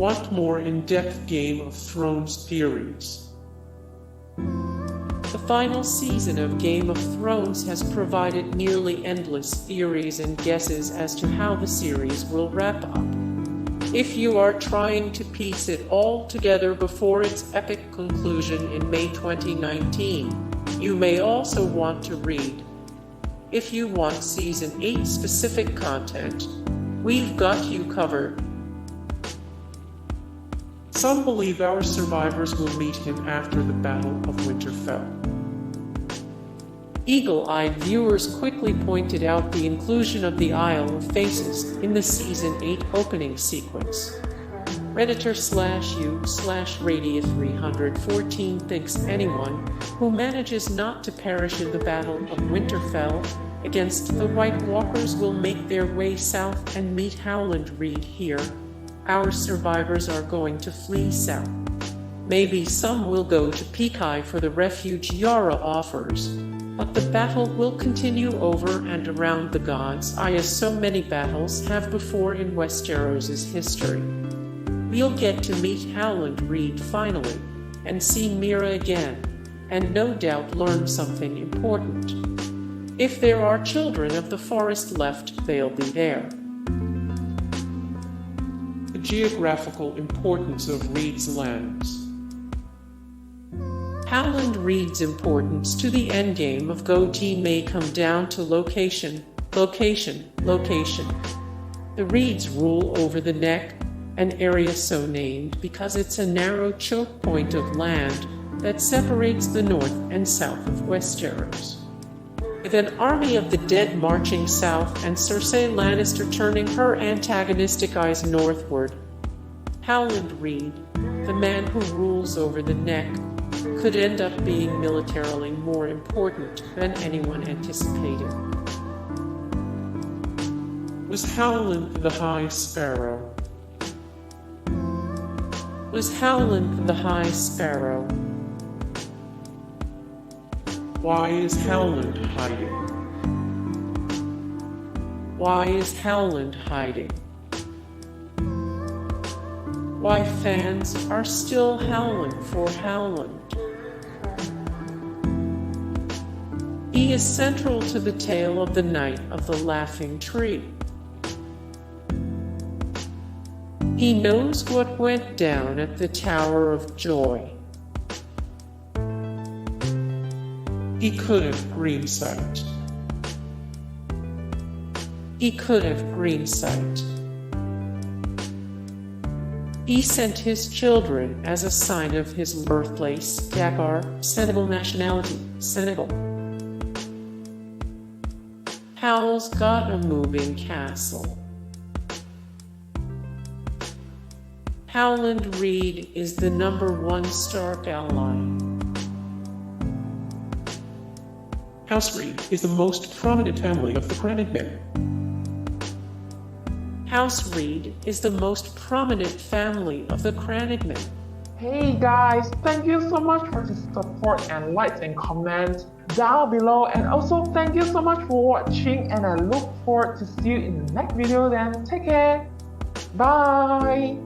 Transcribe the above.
Want more in-depth Game of Thrones theories? The final season of Game of Thrones has provided nearly endless theories and guesses as to how the series will wrap up. If you are trying to piece it all together before its epic conclusion in May 2019, you may also want to read. If you want Season 8 specific content, we've got you covered. Some believe our survivors will meet him after the Battle of Winterfell. Eagle-eyed viewers quickly pointed out the inclusion of the Isle of Faces in the Season 8 opening sequence. Redditor/u/Radius314 thinks anyone who manages not to perish in the Battle of Winterfell against the White Walkers will make their way south and meet Howland Reed here. Our survivors are going to flee south. Maybe some will go to Pekai for the refuge Yara offers. But the battle will continue over and around the gods, as so many battles have before in Westeros' history. We'll get to meet Howland Reed finally, and see Meera again, and no doubt learn something important. If there are children of the forest left, they'll be there. The geographical importance of Reed's lands. Howland Reed's importance to the endgame of GOT may come down to location. The Reeds rule over the Neck, an area so named because it's a narrow choke point of land that separates the north and south of Westeros. With an army of the dead marching south and Cersei Lannister turning her antagonistic eyes northward, Howland Reed, the man who rules over the Neck, could end up being militarily more important than anyone anticipated. Was Howland the High Sparrow? Was Howland the High Sparrow? Why is Howland hiding? Why is Howland hiding? Why fans are still howling for Howland. He is central to the tale of the Night of the Laughing Tree. He knows what went down at the Tower of Joy. He could have Greensight. He could have Greensight. He sent his children as a sign of his birthplace, Dakar, Senegal nationality, Senegal. Howls got a moving castle. Howland Reed is the #1 Stark ally. House Reed is the most prominent family of the Crannogmen. House Reed is the most prominent family of the Crannogmen. Hey guys, thank you so much for the support and likes and comments down below, and also thank you so much for watching, and I look forward to see you in the next video. Then take care, bye.